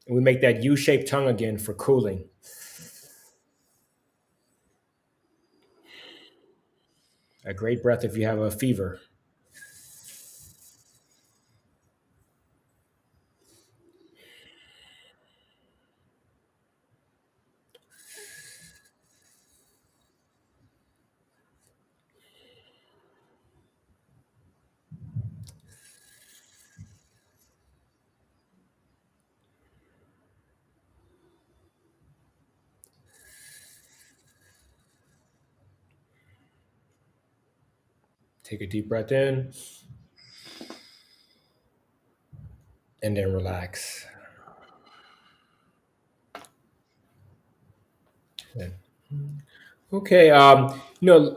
And we make that U-shaped tongue again for cooling. A great breath if you have a fever. Take a deep breath in and then relax. Yeah. Okay.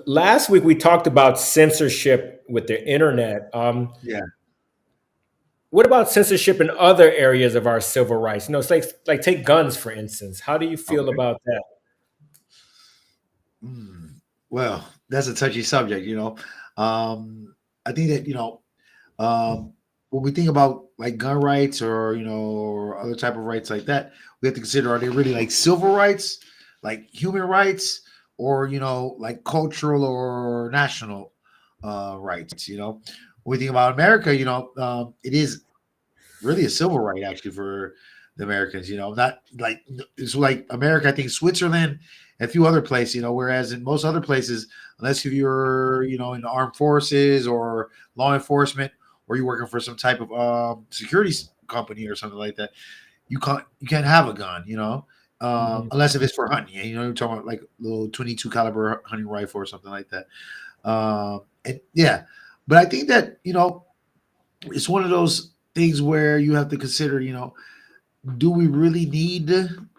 Last week we talked about censorship with the internet. Yeah. What about censorship in other areas of our civil rights? It's like take guns for instance. How do you feel Okay. about that? Well, that's a touchy subject. I think that when we think about like gun rights or or other type of rights like that, we have to consider, are they really like civil rights, like human rights, or like cultural or national rights. When we think about America, it is really a civil right actually for the Americans. Not like it's like America. I think Switzerland and a few other places. Whereas in most other places, unless if you're in the armed forces or law enforcement, or you're working for some type of security company or something like that, you can't have a gun. Mhm. Unless if it's for hunting. You're talking about like a little 22 caliber hunting rifle or something like that. And yeah, but I think that it's one of those things where you have to consider, do we really need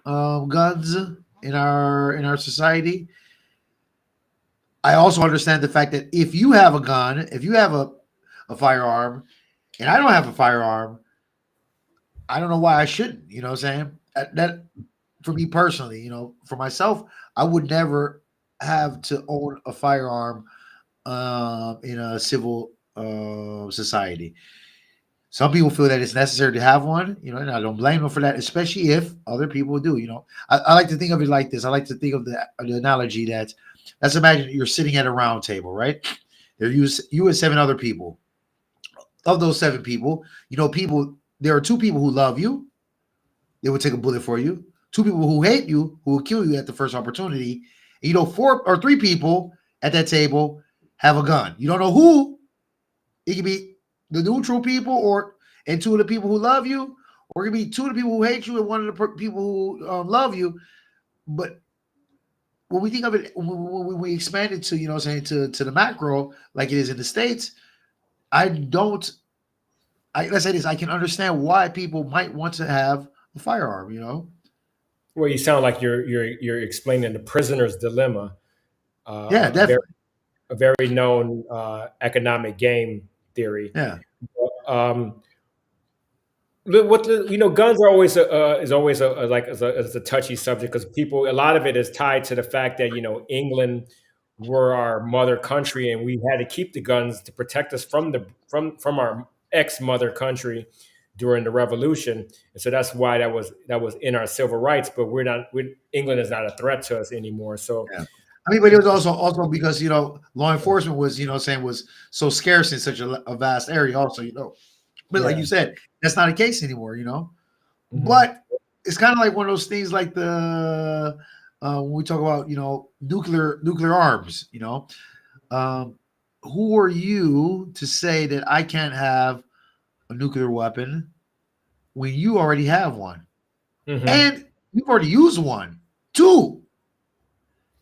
guns in our society? I also understand the fact that if you have a gun, if you have a firearm, and I don't have a firearm, I don't know why I shouldn't. You know what I'm saying? That for me personally, for myself, I would never have to own a firearm in a civil society. Some people feel that it's necessary to have one, and I don't blame them for that, especially if other people do. I like to think of it like this. I like to think of the analogy that, let's imagine you're sitting at a round table, right? You and seven other people. Of those seven people, there are two people who love you. They would take a bullet for you. Two people who hate you, who will kill you at the first opportunity. And four or three people at that table have a gun. You don't know who. It could be the neutral people, and two of the people who love you, or it could be two of the people who hate you and one of the people who love you. But when we think of it, when we expand it to saying to the macro, like it is in the states, I don't. Let's say this: I can understand why people might want to have a firearm. Well, you sound like you're explaining the prisoner's dilemma, Yeah, a very definitely. known economic game theory. Yeah, Um, guns are always is always a touchy subject because people, a lot of it is tied to the fact that England were our mother country and we had to keep the guns to protect us from from our ex mother country during the revolution, and so that's why that was in our civil rights. But England is not a threat to us anymore. So yeah. I mean, but it was also because law enforcement was saying was so scarce in such a vast area. Also, but like you yeah. said, that's not the case anymore. Mhm. But it's kind of like one of those things, like the when we talk about nuclear arms. Um, who are you to say that I can't have a nuclear weapon when you already have one Mhm. and you've already used one, two?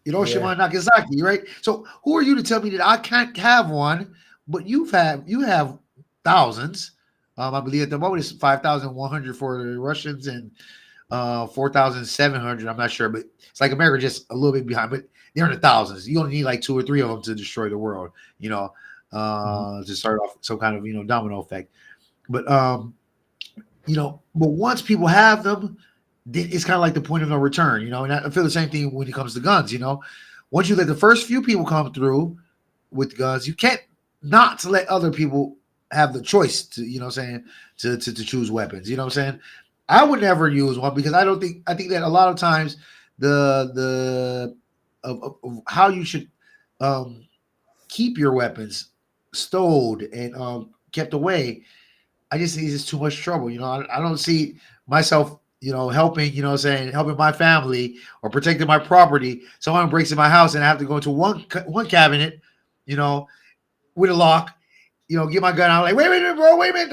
Yeah. Hiroshima and Nagasaki, right? So who are you to tell me that I can't have one, but you have thousands? I believe at the moment it's 5,100 for the Russians and 4,700. I'm not sure, but it's like America just a little bit behind, but they're in the thousands. You only need like two or three of them to destroy the world, Mhm. to start off some kind of domino effect. But but once people have them, then it's kind of like the point of no return, And I feel the same thing when it comes to guns. Once you let the first few people come through with guns, you can't not to let other people have the choice to, saying to choose weapons. You know what I'm saying? I would never use one because I think that a lot of times the of how you should um, keep your weapons stowed and kept away. I just think it's too much trouble. I don't see myself, helping, saying helping my family or protecting my property. Someone breaks in my house and I have to go into one cabinet, you know, with a lock, get my gun out. Like, wait a minute, bro, wait a minute,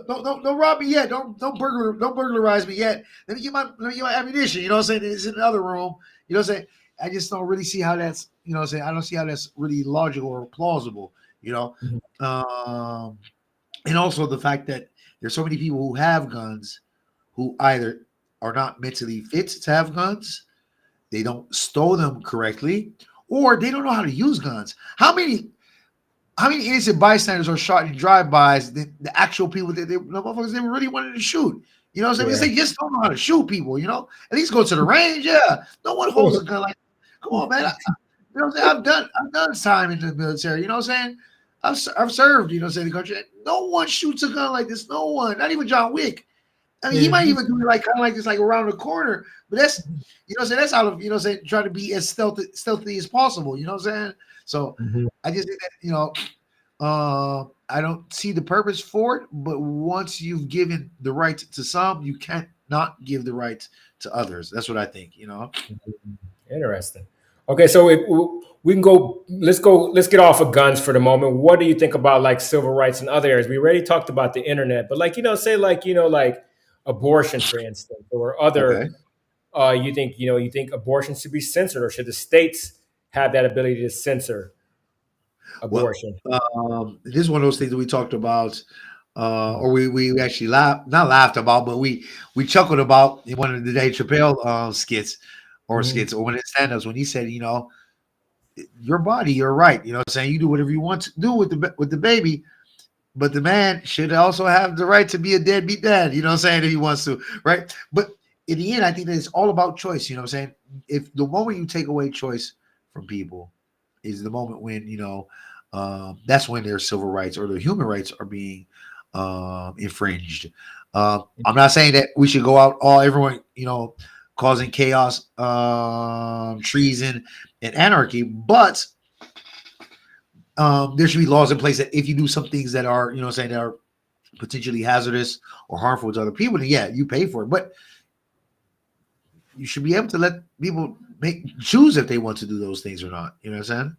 don't rob me yet. Don't burglarize me yet. Let me get my ammunition. You know what I'm saying? It's in another room. You know what I'm saying? I just don't really see how that's, what I'm saying. I don't see how that's really logical or plausible. You know, Mhm. um, and also the fact that there's so many people who have guns who either are not mentally fit to have guns, they don't stow them correctly, or they don't know how to use guns. How many innocent bystanders are shot in drive-bys than the actual people that the motherfuckers they really wanted to shoot? You know what I'm saying? Because Yeah. they just don't know how to shoot people, At least go to the range, yeah. No one holds a gun like, come on, man. You know what I'm saying? I've done time in the military, you know what I'm saying? I've served, you know what I'm saying, the country. No one shoots a gun like this. No one, not even John Wick. I mean, he Yeah. might even do it like kind of like this, like around the corner, but that's that's out of trying to be as stealthy as possible, you know what I'm saying? So Mhm. I just think that I don't see the purpose for it, but once you've given the right to some, you can't not give the right to others. That's what I think. Mhm. Interesting. Okay, so if we can go, let's get off of guns for the moment. What do you think about like civil rights and other areas? We already talked about the internet, but like say like like abortion, for instance, or other. Okay. You think abortion should be censored, or should the states have that ability to censor Well, abortion? this is one of those things that we talked about, Mhm. or we actually not laughed about, but we chuckled about in one of the Dave Chappelle Mhm. skits or one of his stand-ups when he said, your body, you're right. You know what I'm saying? You do whatever you want to do with the baby, but the man should also have the right to be a deadbeat dad, you know what I'm saying, if he wants to, right? But in the end, I think that it's all about choice, you know what I'm saying? If the moment you take away choice from people is the moment when, that's when their civil rights or their human rights are being infringed. I'm not saying that we should go out everyone, causing chaos, treason, and anarchy, but there should be laws in place that if you do some things that are, saying that are potentially hazardous or harmful to other people, then yeah, you pay for it. But you should be able to let people choose if they want to do those things or not. You know what I'm saying?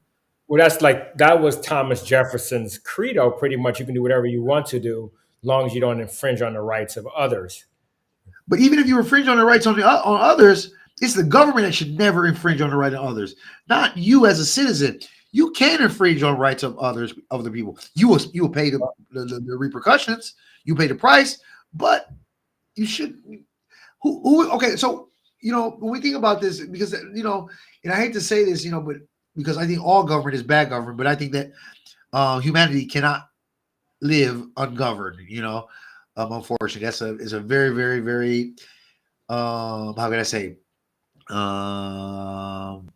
Well, that was Thomas Jefferson's credo. Pretty much, you can do whatever you want to do, as long as you don't infringe on the rights of others. But even if you infringe on the rights on others, it's the government that should never infringe on the right of others, not you as a citizen. You can infringe on rights of others, other people. You will pay the repercussions. You pay the price, but you should. Who? Okay, so when we think about this, because and I hate to say this, but because I think all government is bad government, but I think that humanity cannot live ungoverned. Unfortunately, that's a is a very very very how can I say um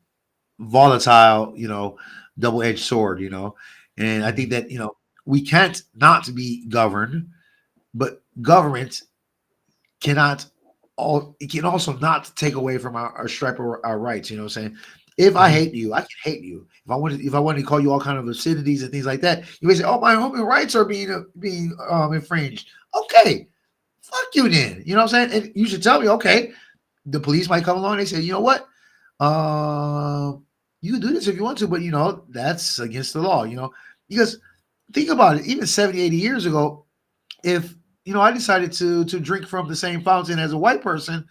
volatile, double-edged sword, and I think Mhm. that we can't not be governed, but government cannot it can also not take away from our stripe or our rights. You know what I'm saying? If I Mhm. hate you, I can hate you. If I wanted to call you all kind of obscenities and things like that, you may say, "Oh, my human rights are being infringed." Okay, fuck you then. You know what I'm saying? And you should tell me, okay. The police might come along and they say, you know what? You can do this if you want to, but that's against the law. Because think about it. Even 70, 80 years ago, if I decided to drink from the same fountain as a white person,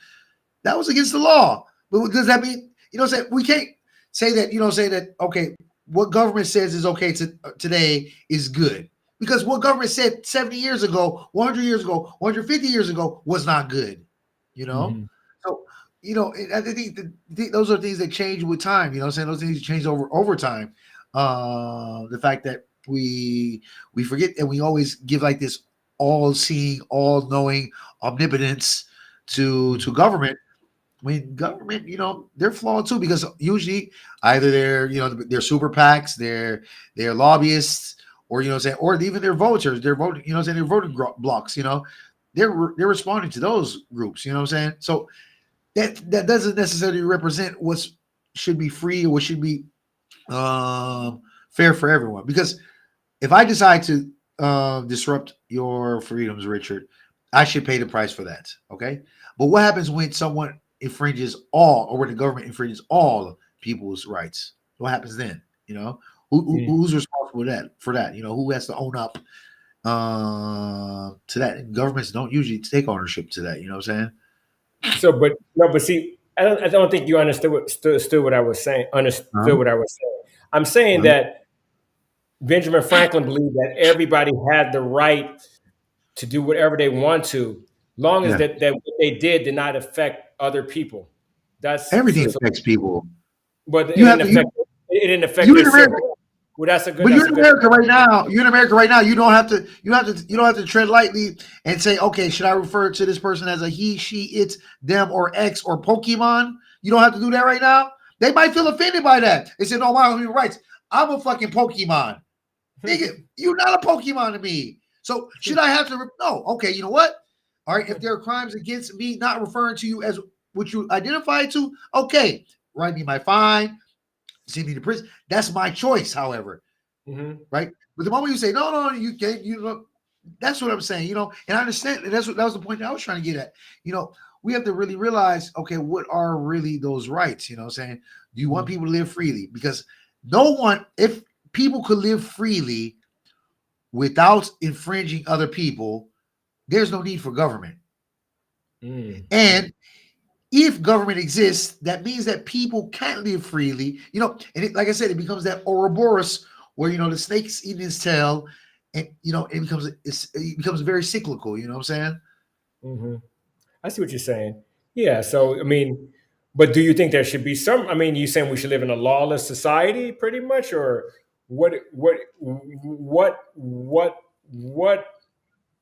that was against the law. But does that mean say we can't say that say that okay, what government says is okay today is good because what government said 70 years ago, 100 years ago, 150 years ago was not good. You know, Mhm. so and I think those are things that change with time. You know, what I'm saying those things change over time. The fact that we forget and we always give like this all-seeing, all-knowing omnipotence to Mhm. government when government, they're flawed too because usually either they're super PACs, they're lobbyists, or saying, or even their voters, they're voting, saying they're voting blocks. they're responding to those groups. You know what I'm saying? So that doesn't necessarily represent what should be free or what should be um, fair for everyone. Because if I decide to disrupt your freedoms, Richard, I should pay the price for that. Okay. But what happens when someone infringes all, or when the government infringes all people's rights? What happens then? You know, Mm. who's responsible for that? For that, you know, who has to own up to that? And governments don't usually take ownership to that. You know what I'm saying? So, but no, but see, I don't think you understood what I was saying. Understood Uh-huh. what I was saying. I'm saying Uh-huh. that Benjamin Franklin believed that everybody had the right to do whatever they want to, long as Yeah. that what they did not affect other people. That's Everything so. affects people. But You have to. it didn't affect You their in America. civil. Well, that's a good. But That's you're a in good. America right now. You're in America right now. You don't have to. You don't have to tread lightly and say, okay, should I refer to this person as a he, she, it, them, or X or Pokemon? You don't have to do that right now. They might feel offended by that. They say, no, my human rights. I'm a fucking Pokemon. Nigga, you're not a Pokemon to me. So should I have to? No. Okay. You know what? All right. If there are crimes against me, not referring to you as what you identify to, okay, write me my fine, send me to prison. That's my choice. However, Hmm. right? But the moment you say no, no, you can't, you know, that's what I'm saying, you know. And I understand, and that was the point that I was trying to get at. You know, we have to really realize, okay, what are really those rights? You know what I'm saying? Do you want people to live freely? Because no one, if people could live freely without infringing other people, there's no need for government. Mm. And if government exists, that means that people can't live freely, you know. And like I said, it becomes that Ouroboros where, you know, the snake's eating his tail, and you know it becomes very cyclical. You know what I'm saying? Hmm. I see what you're saying. Yeah. So, I mean, but do you think there should be some? I mean, you saying we should live in a lawless society, pretty much, or what? What?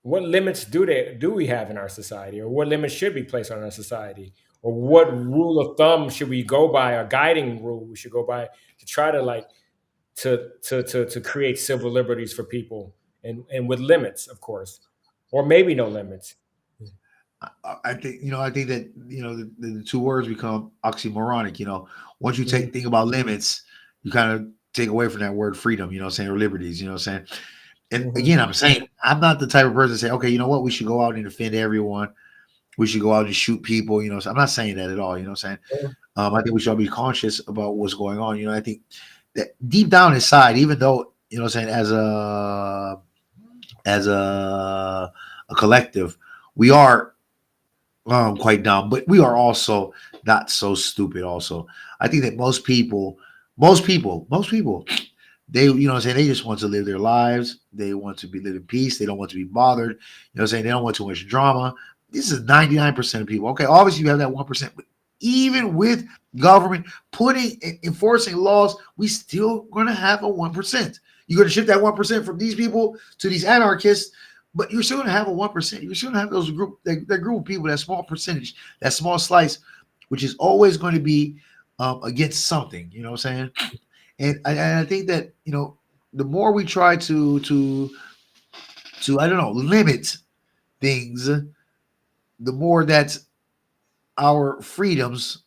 What limits do we have in our society, or what limits should be placed on our society, or what rule of thumb should we go by, a guiding rule we should go by to try to like to create civil liberties for people, and with limits, of course, or maybe no limits. I think, you know, I think that, you know, the two words become oxymoronic. You know, once you Mhm. think about limits, you kind of take away from that word freedom. You know what I'm saying? Or liberties. You know what I'm saying? And Mhm. again, I'm saying I'm not the type of person to say, okay, you know what, we should go out and defend everyone. We should go out and shoot people. You know, so I'm not saying that at all. You know what I'm saying? I think we should all be conscious about what's going on. You know, I think that deep down inside, even though, you know what I'm saying, as a collective, we are quite dumb, but we are also not so stupid. Also, I think that most people, they, you know what I'm saying, they just want to live their lives. They want to be live in peace. They don't want to be bothered. You know what I'm saying? They don't want too much drama. This is 99% of people. Okay, obviously you have that 1%, but even with government putting enforcing laws, we still gonna have a 1%. You're gonna shift that 1% from these people to these anarchists, but you're still gonna have a 1%. You're still gonna have those that group of people, that small percentage, that small slice, which is always going to be against something. You know what I'm saying? And I think that, you know, the more we try to I don't know, limit things, the more that our freedoms,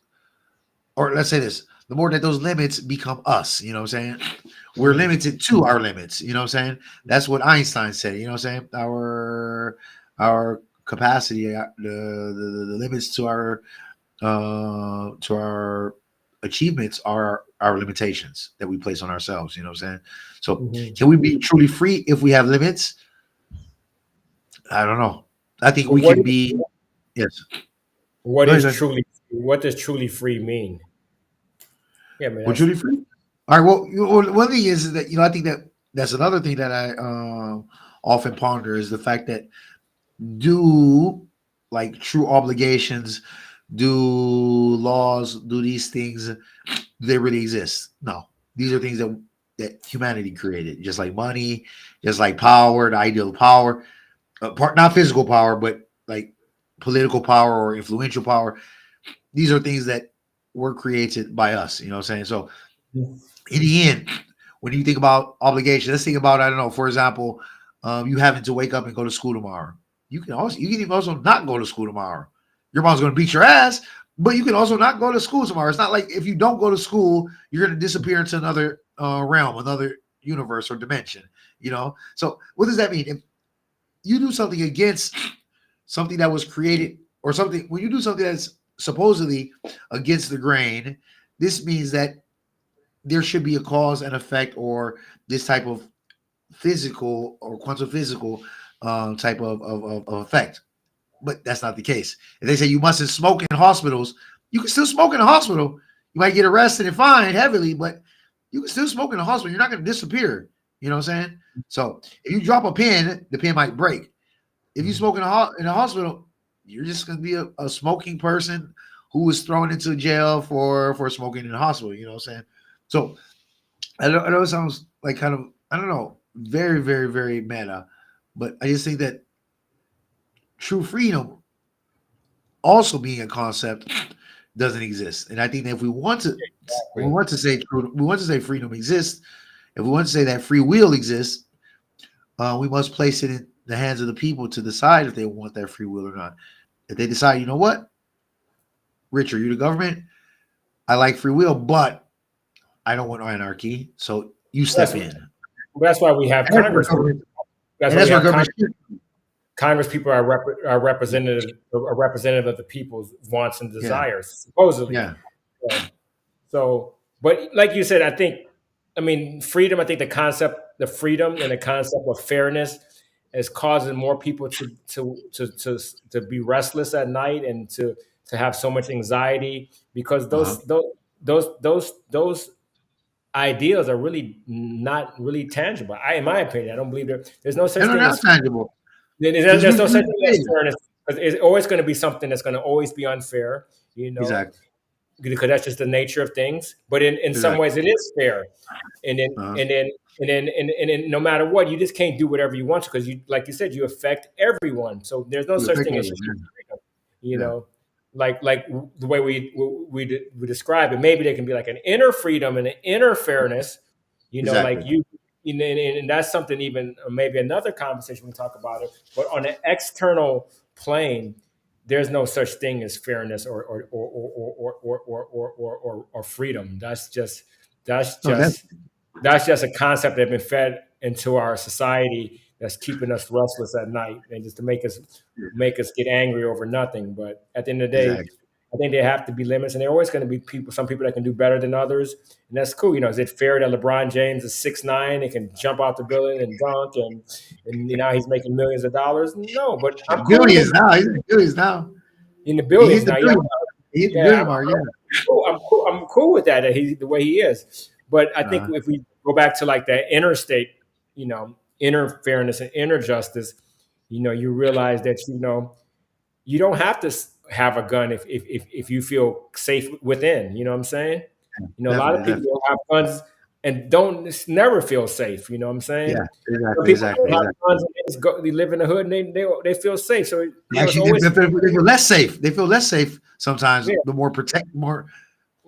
or let's say this, the more that those limits become us. You know what I'm saying? We're Mhm. limited to our limits. You know what I'm saying? That's what Einstein said. You know what I'm saying? Our capacity, the limits to our achievements are our limitations that we place on ourselves. You know what I'm saying? So Mhm. can we be truly free if we have limits? I don't know. I think But we can be. Yes. what Go ahead. is Go ahead. truly what does truly free mean? Yeah, I mean We're that's. truly free. All right. Well, one thing is that, you know, I think that that's another thing that I often ponder is the fact that, do like true obligations, do laws, do these things, do they really exist? No. These are things that humanity created, just like money, just like power, the ideal of power, not physical power, but like political power or influential power. These are things that were created by us. You know what I'm saying? So in the end, when you think about obligation, let's think about, I don't know, for example, you having to wake up and go to school tomorrow. you can even also not go to school tomorrow. Your mom's going to beat your ass, but you can also not go to school tomorrow. It's not like if you don't go to school, you're going to disappear into another realm, another universe or dimension. So what does that mean? If you do something against something that was created, or something, when you do something that's supposedly against the grain, this means that there should be a cause and effect, or this type of physical or quantum physical type of effect. But that's not the case. If they say you mustn't smoke in hospitals, you can still smoke in a hospital. You might get arrested and fined heavily, but you can still smoke in a hospital. You're not going to disappear. You know what I'm saying? So if you drop a pin, the pin might break. If you smoke in a hospital, you're just going to be a smoking person who was thrown into jail for smoking in a hospital. You know what I'm saying? So I know it sounds like kind of, I don't know, very, very, very meta, but I just think that true freedom also being a concept doesn't exist. And I think that if we want to, we want to say freedom exists, if we want to say that free will exists, we must place it in the hands of the people to decide if they want that free will or not. If they decide, you know what, Richard, you're the government, I like free will, but I don't want anarchy, so you step in. That's why we have Congress. That's why government. Congress people are representative of the people's wants and desires, supposedly. Yeah. So, but like you said, I mean, freedom. I think the freedom and the concept of fairness is causing more people to be restless at night and to have so much anxiety, because those ideas are really not really tangible. In my opinion, I don't believe there's no such thing as tangible. There's no such thing as fairness. It's always going to be something that's going to always be unfair, Exactly. Because that's just the nature of things. But in some ways, it is fair, and then no matter what, you just can't do whatever you want to, because like you said, you affect everyone. So there's no such thing as freedom, like the way we describe it. Maybe there can be like an inner freedom and an inner fairness, like you. And that's something, even maybe another conversation we talk about it. But on an external plane, there's no such thing as fairness or freedom. That's just a concept that's been fed into our society that's keeping us restless at night, and just to make us get angry over nothing. But at the end of the day, I think there have to be limits, and there are always going to be some people that can do better than others, and that's cool. Is it fair that LeBron James is 6'9" and can jump out the building and dunk, and now he's making millions of dollars? No, but I'm cool. Billions now. He's in billions now. In the billions now. He hit the billion mark. I'm cool with that. The way he is. But I think if we go back to like that inner state, inner fairness and inner justice, you realize that you don't have to have a gun if you feel safe within. You know what I'm saying? A lot of people have guns and never feel safe. You know what I'm saying? Yeah, exactly. Have guns and they live in the hood and they feel safe. So they feel less safe. They feel less safe sometimes. The more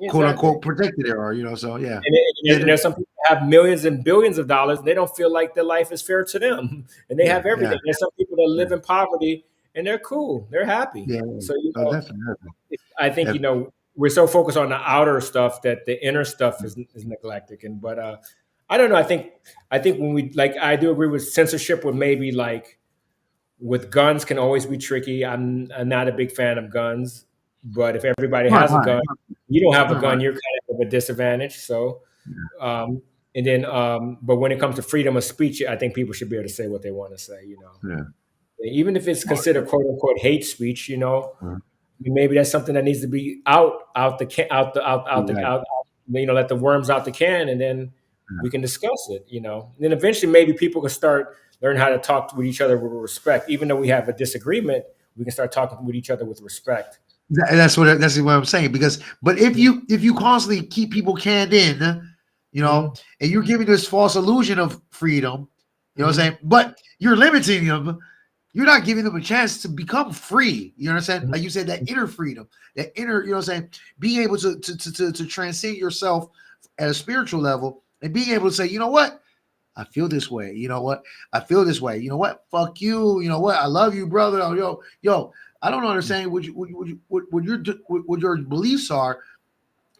quote unquote protected they are. So yeah. And there's some people that have millions and billions of dollars, and they don't feel like their life is fair to them, and they have everything. There's some people that live in poverty, and they're cool, they're happy. So I think we're so focused on the outer stuff that the inner stuff is neglected. But I don't know. I think when we I do agree with censorship. With maybe with guns can always be tricky. I'm not a big fan of guns, but if everybody has a gun, you don't have a gun, you're kind of at a disadvantage. So, and then, but when it comes to freedom of speech, I think people should be able to say what they want to say. Even if it's considered quote unquote hate speech, maybe that's something that needs to be out. Let the worms out the can, and then we can discuss it. And then eventually, maybe people can learn how to talk with each other with respect. Even though we have a disagreement, we can start talking with each other with respect. That's what I'm saying. But if you constantly keep people canned in, and you're giving this false illusion of freedom, you know what I'm saying? But you're limiting them. You're not giving them a chance to become free. You know what I'm saying? Like you said, that inner freedom, that inner, you know what I'm saying? Being able to transcend yourself at a spiritual level and being able to say, you know what? I feel this way. You know what? I feel this way. You know what? Fuck you. You know what? I love you, brother. Oh, yo. I don't understand what your beliefs are,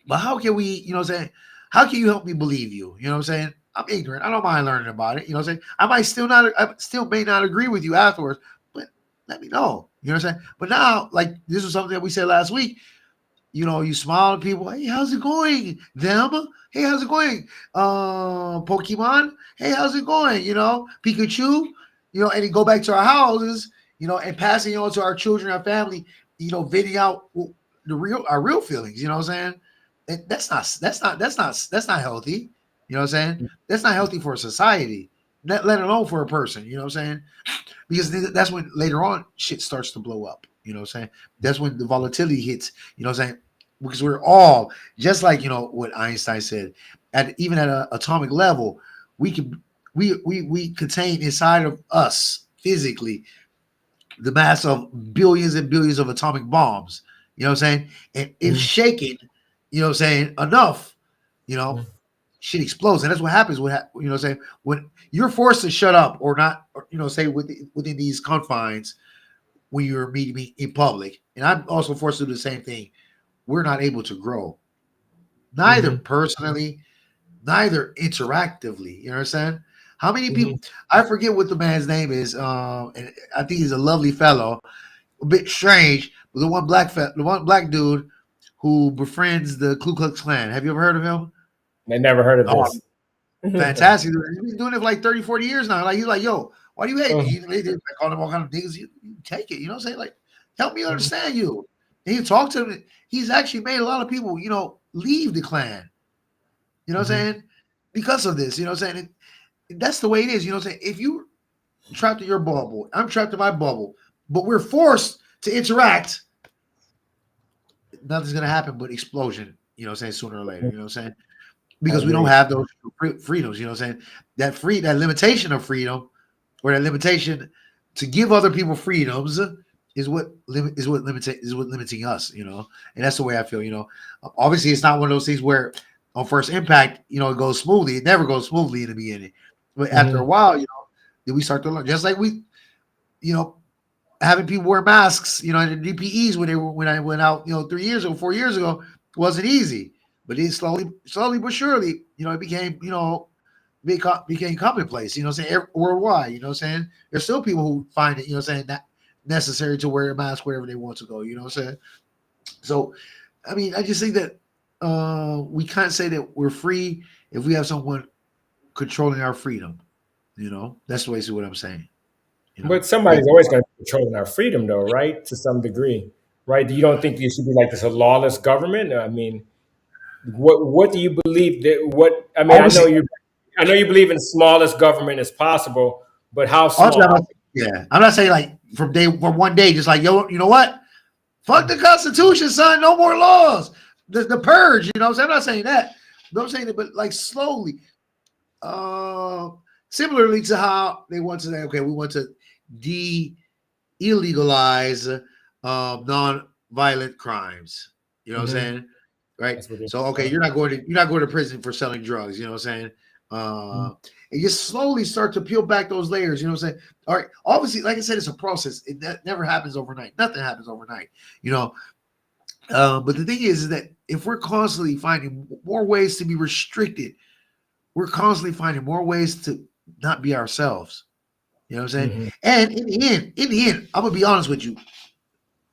but how can we? You know what I'm saying? How can you help me believe you? You know what I'm saying? I'm ignorant. I don't mind learning about it. You know what I'm saying? I still may not agree with you afterwards, but let me know. You know what I'm saying? But now, like this was something that we said last week. You know, you smile at people. Hey, how's it going? Them. Hey, how's it going? Pokemon. Hey, how's it going? You know, Pikachu. You know, and then go back to our houses. You know, and passing on to our children, our family. You know, venting out our real feelings. You know what I'm saying? And that's not healthy. You know what I'm saying? That's not healthy for a society. Let alone for a person. You know what I'm saying? Because that's when later on shit starts to blow up. You know what I'm saying? That's when the volatility hits. You know what I'm saying? Because we're all just like, you know, what Einstein said, even at an atomic level, we contain inside of us physically the mass of billions and billions of atomic bombs. You know what I'm saying? And if shaken, you know what I'm saying, enough, you know, shit explodes. And that's what happens when, you know what I'm saying, when you're forced to shut up or not, or, you know, say within these confines when you're meeting me in public. And I'm also forced to do the same thing. We're not able to grow, neither personally, neither interactively. You know what I'm saying? How many people? I forget what the man's name is. And I think he's a lovely fellow, a bit strange, but the one black dude who befriends the Ku Klux Klan. Have you ever heard of him? I never heard of Oh, this. fantastic. He's been doing it for like 30, 40 years now. Like, he's like, yo, why do you hate me? They call him all kind of niggas. You take it. You know what I'm saying? Like, help me understand you. And he talked to him. He's actually made a lot of people, you know, leave the Klan. You know what I'm saying? Because of this. You know what I'm saying? That's the way it is. You know what I'm saying? If you trapped in your bubble, I'm trapped in my bubble, but we're forced to interact, nothing's going to happen but explosion. You know what I'm saying? Sooner or later. You know what I'm saying? I Because we don't agree. have those freedoms. You know what I'm saying? That limitation of freedom, or that limitation to give other people freedoms, is what limiting us. You know, and that's the way I feel. You know, obviously it's not one of those things where on first impact, you know, it goes smoothly. It never goes smoothly in the beginning, but after a while, you know, then we start to learn. Just like we, you know, having people wear masks, you know, in the DPEs when I went out, you know, 3 years ago, 4 years ago, wasn't easy. But it slowly but surely, you know, it became, you know, became commonplace, you know what I'm saying, worldwide, you know what I'm saying? There's still people who find it, you know what I'm saying, not necessary to wear a mask wherever they want to go, you know what I'm saying? So, I mean, I just think that we can't say that we're free if we have someone controlling our freedom, you know? That's basically what I'm saying, you know? But somebody's always going to be controlling our freedom, though, right? To some degree, right? You don't think you should be like this a lawless government? I mean, what do you believe that? What I mean, Obviously, I know you believe in the smallest government as possible, but how obviously, small? yeah, I'm not saying like from one day, just like, yo, you know what? Fuck the Constitution, son. No more laws. The purge, you know what I'm saying? I'm not saying that. No, I'm saying that, but like slowly. Uh, Similarly to how they want to say, okay, we want to illegalize non-violent crimes. You know what I'm Hmm. saying? Right. That's what it So okay, is. you're not going to prison for selling drugs. You know what I'm saying? And you slowly start to peel back those layers. You know what I'm saying? All right. Obviously, like I said, it's a process. It never happens overnight. Nothing happens overnight. You know. But the thing is that if we're constantly finding more ways to be restricted, we're constantly finding more ways to not be ourselves. You know what I'm saying? Hmm. And in the end, I'm gonna be honest with you.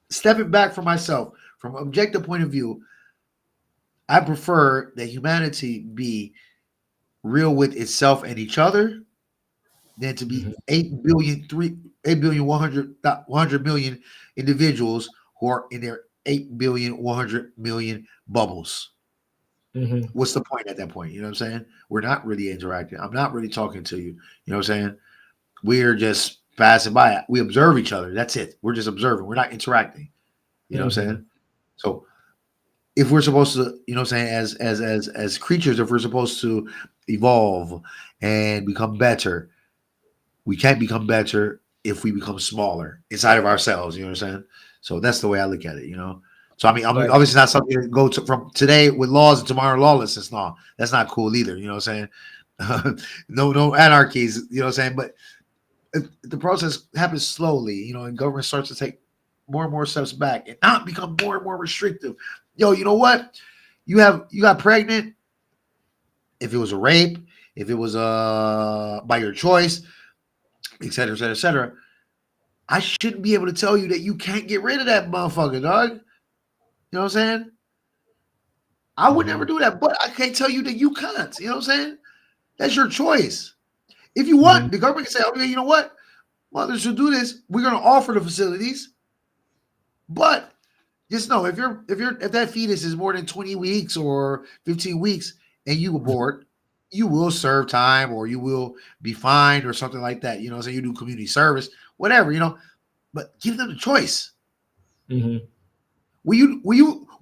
Stepping back from myself, from an objective point of view, I prefer that humanity be real with itself and each other than to be Hmm. 8 billion 100 million individuals who are in their 8 billion 100 million bubbles. Hmm. What's the point at that point? You know what I'm saying? We're not really interacting. I'm not really talking to you. You know what I'm saying? We're just passing by. We observe each other. That's it. We're just observing. We're not interacting. You know what I'm Hmm. saying? So if we're supposed to, you know what I'm saying, as creatures, if we're supposed to evolve and become better, we can't become better if we become smaller inside of ourselves. You know what I'm saying? So that's the way I look at it. You know. So I mean, Like, obviously not something to go to from today with laws and tomorrow lawlessness. No, that's not cool either. You know what I'm saying? No anarchies. You know what I'm saying? But if the process happens slowly, and government starts to take more and more steps back and not become more and more restrictive. Yo, you know what? You got pregnant. If it was a rape, if it was by your choice, et cetera, et cetera, et cetera, I shouldn't be able to tell you that you can't get rid of that motherfucker, dog. You know what I'm saying? I would never Hmm. do that, but I can't tell you that you can't. You know what I'm saying? That's your choice. If you Hmm. want, the government can say, okay, you know what? Mothers should do this. We're going to offer the facilities, but just know if that fetus is more than 20 weeks or 15 weeks and you abort, you will serve time or you will be fined or something like that. You know, so you do community service, whatever, but give them the choice. Hmm. Will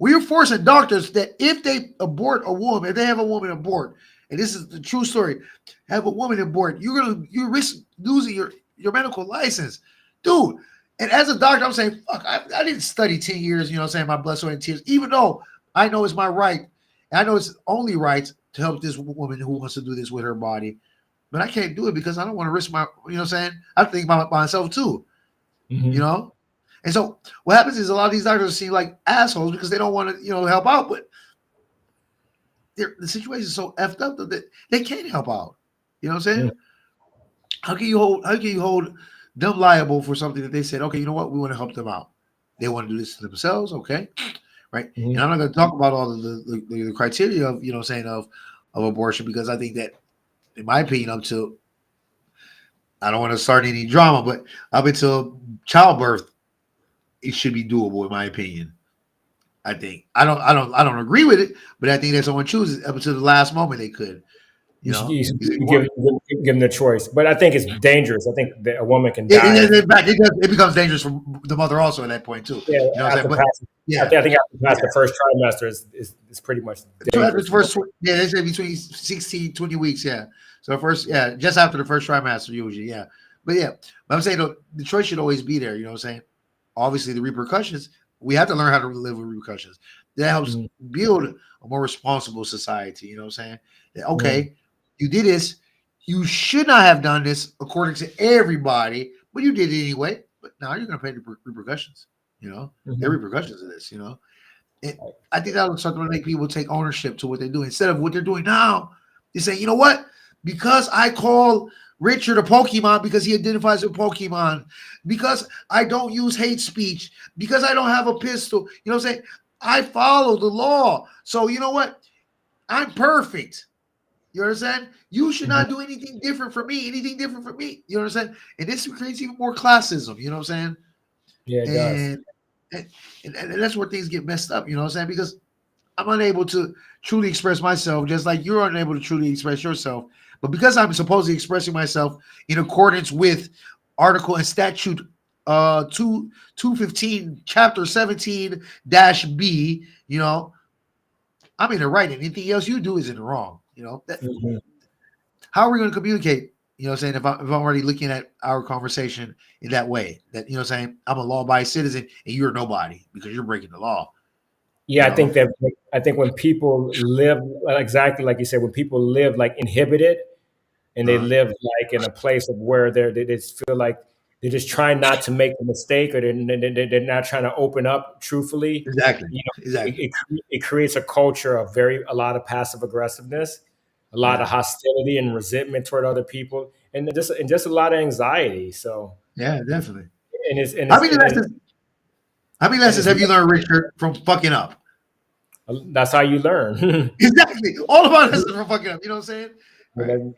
you forcing doctors that if they abort a woman, if they have a woman abort, and this is the true story, have a woman abort, you risk losing your medical license, dude. And as a doctor, I'm saying, fuck, I didn't study 10 years, you know what I'm saying, my blood, sweat, and tears, even though I know it's my right, and I know it's only right to help this woman who wants to do this with her body, but I can't do it because I don't want to risk you know what I'm saying? I think about myself too, you Hmm. know? And so what happens is a lot of these doctors seem like assholes because they don't want to, help out, but the situation is so effed up that they can't help out. You know what I'm saying? How can you hold them liable for something that they said, okay, you know what, we want to help them out. They want to do this to themselves, okay, right? And I'm Hmm. not going to talk about all of the criteria of saying of abortion because I think that, in my opinion, up to I don't want to start any drama, but up until childbirth, it should be doable, in my opinion. I think I don't agree with it, but I think that someone chooses up until the last moment they could, You should because they give, want. give them the choice, but I think it's dangerous. I think that a woman can die. In fact, it becomes dangerous for the mother also at that point too. Yeah, You know what I'm saying? after But passing, yeah, I think after past yeah. the first trimester is pretty much So after dangerous the for women. first, yeah, they say between 16, 20 weeks. Yeah. So first, yeah, just after the first trimester usually. Yeah. But yeah, but I'm saying though, the choice should always be there. You know what I'm saying? Obviously, the repercussions. We have to learn how to live with repercussions. That helps Mhm. build a more responsible society. You know what I'm saying? That, Mhm. okay, you did this. You should not have done this according to everybody, but you did it anyway. But now you're going to pay the repercussions. There are Mhm. repercussions of this. And I think that would start to make people take ownership to what they do instead of what they're doing now. They say, you know what? Because I call Richard a Pokemon because he identifies with Pokemon, because I don't use hate speech, because I don't have a pistol. You know what I'm saying? I follow the law. So you know what? I'm perfect. You understand? You should Mhm. not do anything different for me, anything different for me. You understand? And this creates even more classism. You know what I'm saying? Yeah, it does. And and, and that's where things get messed up. You know what I'm saying? Because I'm unable to truly express myself, just like you're unable to truly express yourself. But because I'm supposedly expressing myself in accordance with Article and Statute 215, Chapter 17 dash B, I'm in the right. And anything else you do is in the wrong. Mhm. How are we going to communicate? You know what I'm saying? If I'm already looking at our conversation in that way, that, what I'm saying, I'm a law abiding citizen and you're nobody because you're breaking the law, Yeah, you I think know? that I think when people live exactly like you said, when people live like inhibited and they Uh-huh. live like in a place of where they just feel like they're just trying not to make a mistake or they're not trying to open up truthfully, Exactly. you know, Exactly. it creates a culture of a lot of passive aggressiveness, a lot of Yeah. hostility and resentment toward other people, and just a lot of anxiety. So, Yeah, definitely. and it's and How it's many lessons? How many and lessons it's have you learned, Richard, from fucking up? that's how you learn. Exactly. All of our lessons from fucking up. You know what I'm saying? You Right. know,